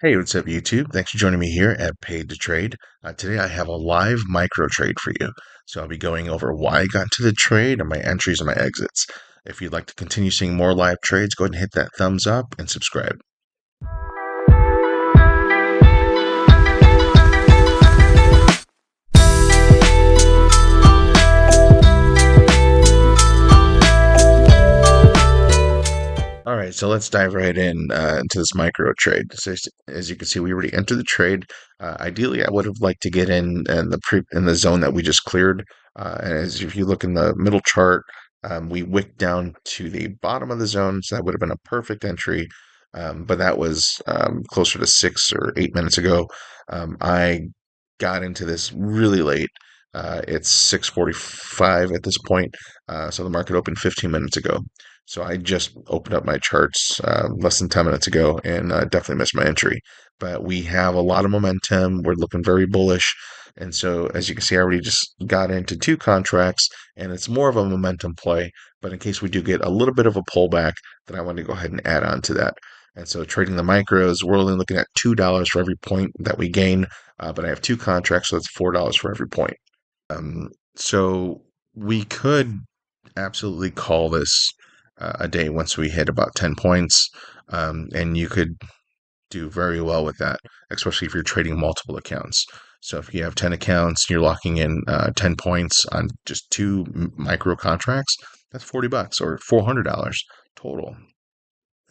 Hey, what's up, YouTube? Thanks for joining me here at Paid to Trade. Today I have a live micro trade for you. So I'll be going over why I got into the trade and my entries and my exits. If you'd like to continue seeing more live trades, go ahead and hit that thumbs up and subscribe. All right, so let's dive right in into this micro trade. So as you can see, we already entered the trade. Ideally, I would have liked to get in the zone that we just cleared. And as if you look in the middle chart, we wicked down to the bottom of the zone, so that would have been a perfect entry. But that was closer to 6 or 8 minutes ago. I got into this really late. It's 6:45 at this point, so the market opened 15 minutes ago. So I just opened up my charts less than 10 minutes ago and definitely missed my entry. But we have a lot of momentum. We're looking very bullish. And so, as you can see, I already just got into two contracts, and it's more of a momentum play. But in case we do get a little bit of a pullback, then I want to go ahead and add on to that. And so, trading the micros, we're only looking at $2 for every point that we gain. But I have two contracts, so that's $4 for every point. So we could absolutely call this a day once we hit about 10 points. And you could do very well with that, especially if you're trading multiple accounts. So if you have 10 accounts, you're locking in 10 points on just two micro contracts, that's $40 or $400 total.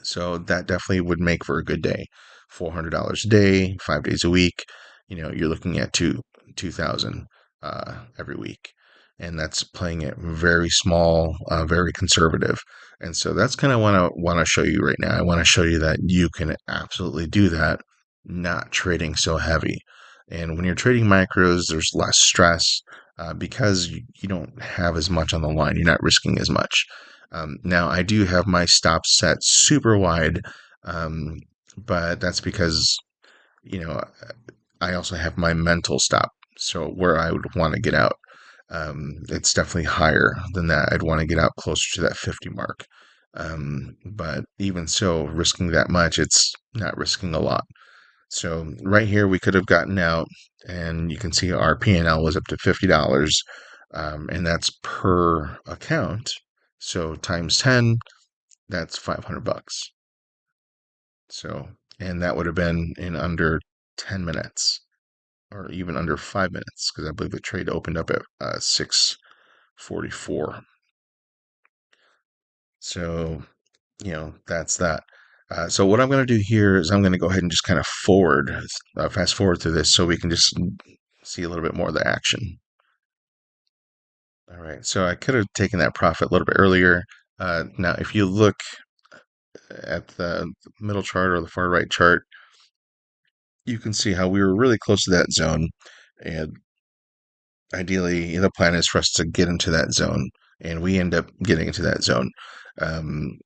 So that definitely would make for a good day. $400 a day, 5 days a week. You're looking at 2,000 every week, and that's playing it very small, very conservative. And so that's kind of what I want to show you right now. I want to show you that you can absolutely do that, not trading so heavy. And when you're trading micros, there's less stress because you don't have as much on the line. You're not risking as much. Now, I do have my stop set super wide, um, but that's because, you know, I also have my mental stop. So where I would want to get out, it's definitely higher than that. I'd want to get out closer to that 50 mark. But even so, risking that much, it's not risking a lot. So right here, we could have gotten out, and you can see our P&L was up to $50, and that's per account. So times 10, that's $500. So, and that would have been in under 10 minutes or even under 5 minutes because I believe the trade opened up at 6:44. So, that's that. So what I'm going to do here is I'm going to go ahead and just kind of fast forward through this so we can just see a little bit more of the action. All right, so I could have taken that profit a little bit earlier. Now, if you look at the middle chart or the far right chart, you can see how we were really close to that zone. And ideally, the plan is for us to get into that zone, and we end up getting into that zone. Um,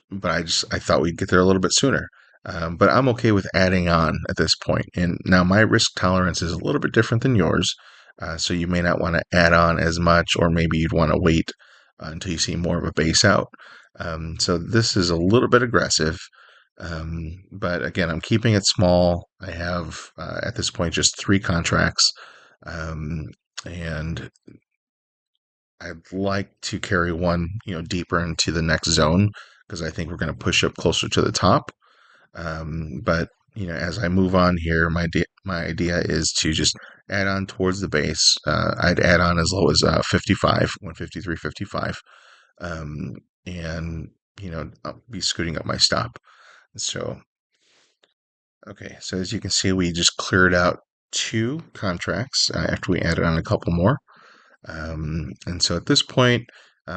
but I thought we'd get there a little bit sooner. But I'm okay with adding on at this point. And now my risk tolerance is a little bit different than yours. So you may not want to add on as much, or maybe you'd want to wait until you see more of a base out. So this is a little bit aggressive. But again, I'm keeping it small. I have at this point just three contracts. And I'd like to carry one, deeper into the next zone because I think we're going to push up closer to the top. But as I move on here, my idea is to just add on towards the base. I'd add on as low as 55, 153, 55, um, and I'll be scooting up my stop. So okay, so as you can see, we just cleared out two contracts after we added on a couple more. And so at this point,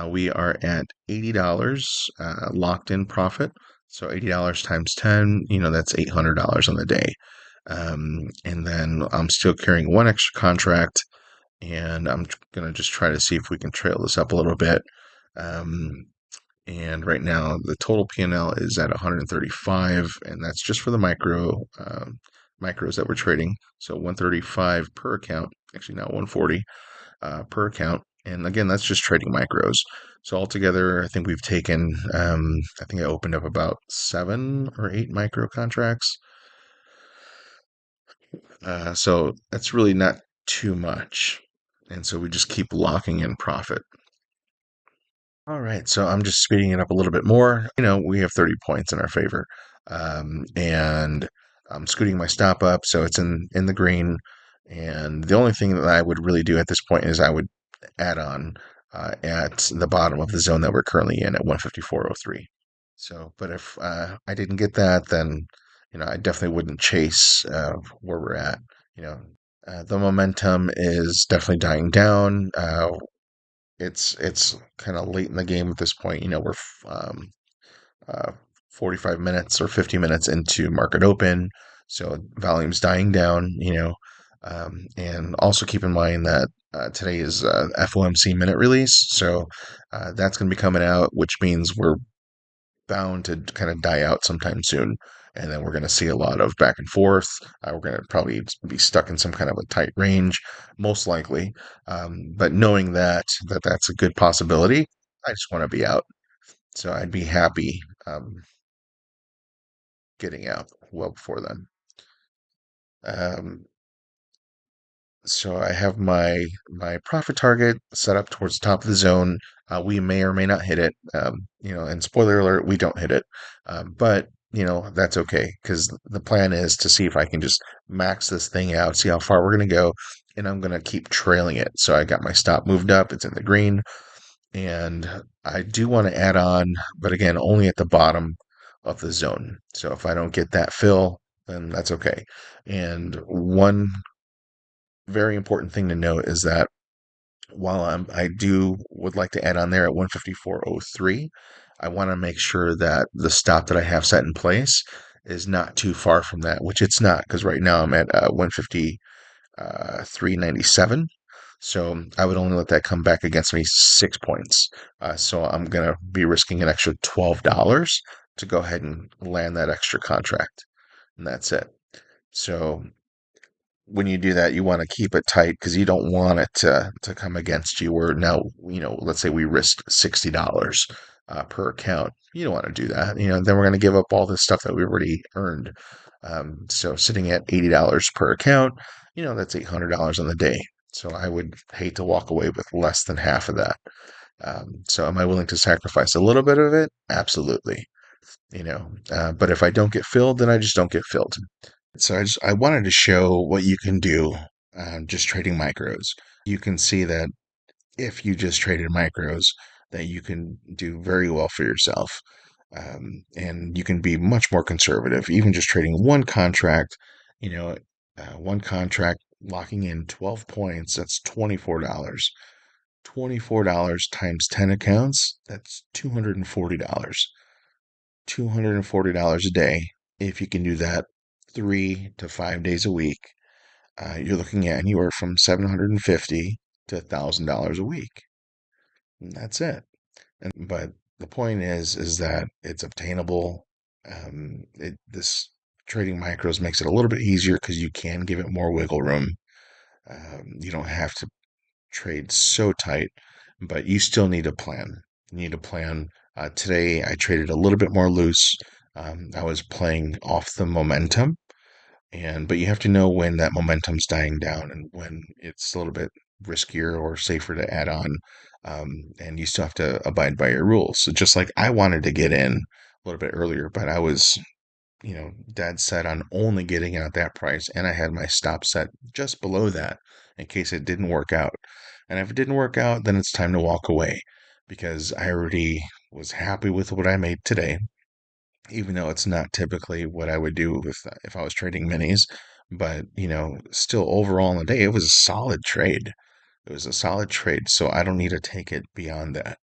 we are at $80 locked in profit. So $80 times 10, that's $800 on the day. And then I'm still carrying one extra contract, and I'm going to just try to see if we can trail this up a little bit. Um, and right now, the total P&L is at 135, and that's just for the micros that we're trading. So 135 per account, actually now 140 per account. And again, that's just trading micros. So altogether, I think we've taken, I think I opened up about 7 or 8 micro contracts. So that's really not too much. And so we just keep locking in profit. All right, so I'm just speeding it up a little bit more. We have 30 points in our favor. And I'm scooting my stop up so it's in the green. And the only thing that I would really do at this point is I would add on at the bottom of the zone that we're currently in at 154.03. So, but if I didn't get that, then I definitely wouldn't chase where we're at. You know, the momentum is definitely dying down. It's kind of late in the game at this point. We're uh, 45 minutes or 50 minutes into market open, so volume's dying down. And also keep in mind that today is FOMC minute release, so that's going to be coming out, which means we're bound to kind of die out sometime soon. And then we're going to see a lot of back and forth. We're going to probably be stuck in some kind of a tight range, most likely. But knowing that that's a good possibility, I just want to be out. So I'd be happy getting out well before then. Um, So I have my profit target set up towards the top of the zone. We may or may not hit it. And spoiler alert, we don't hit it. But that's okay because the plan is to see if I can just max this thing out, see how far we're gonna go, and I'm gonna keep trailing it. So I got my stop moved up. It's in the green, and I do want to add on, but again, only at the bottom of the zone. So if I don't get that fill, then that's okay. And one very important thing to note is that while I do would like to add on there at 154.03, I want to make sure that the stop that I have set in place is not too far from that, which it's not because right now I'm at 153.97. So I would only let that come back against me 6 points. So I'm gonna be risking an extra $12 to go ahead and land that extra contract, and that's it. So when you do that, you want to keep it tight because you don't want it to come against you. Where now, let's say we risked $60 per account. You don't want to do that. Then we're going to give up all this stuff that we already earned. So sitting at $80 per account, that's $800 on the day. So I would hate to walk away with less than half of that. So am I willing to sacrifice a little bit of it? Absolutely. But if I don't get filled, then I just don't get filled. So I wanted to show what you can do just trading micros. You can see that if you just traded micros, that you can do very well for yourself. And you can be much more conservative, even just trading one contract, one contract locking in 12 points, that's $24. $24 times 10 accounts, that's $240. $240 a day. If you can do that 3 to 5 days a week, you're looking at anywhere from 750 to $1,000 a week. And that's it. But the point is that it's obtainable. This trading micros makes it a little bit easier because you can give it more wiggle room. You don't have to trade so tight, but you still need a plan. You need a plan. Today, I traded a little bit more loose. I was playing off the momentum, but you have to know when that momentum's dying down and when it's a little bit riskier or safer to add on. And you still have to abide by your rules. So just like I wanted to get in a little bit earlier, but I was dead set on only getting in at that price. And I had my stop set just below that in case it didn't work out. And if it didn't work out, then it's time to walk away because I already was happy with what I made today, even though it's not typically what I would do with if I was trading minis. But, still overall in the day, it was a solid trade. It was a solid trade. So I don't need to take it beyond that.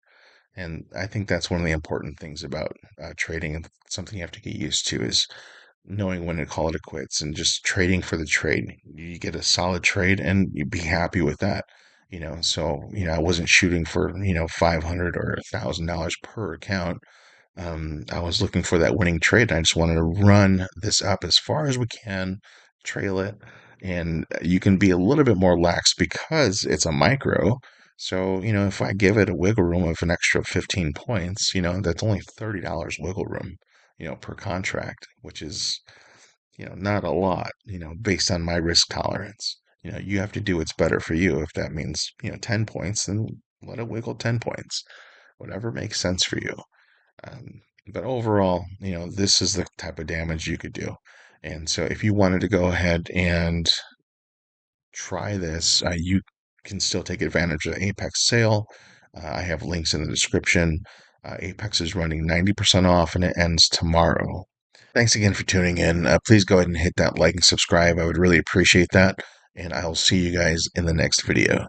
And I think that's one of the important things about trading and something you have to get used to is knowing when to call it a quits and just trading for the trade. You get a solid trade and you be happy with that. So I wasn't shooting for 500 or $1,000 per account. I was looking for that winning trade. I just wanted to run this up as far as we can, trail it, and you can be a little bit more lax because it's a micro. So, if I give it a wiggle room of an extra 15 points, that's only $30 wiggle room, per contract, which is not a lot, based on my risk tolerance. You have to do what's better for you. If that means, 10 points, then let it wiggle 10 points, whatever makes sense for you. But overall, this is the type of damage you could do. And so if you wanted to go ahead and try this, you can still take advantage of the Apex sale. I have links in the description. Apex is running 90% off and it ends tomorrow. Thanks again for tuning in. Please go ahead and hit that like and subscribe. I would really appreciate that. And I'll see you guys in the next video.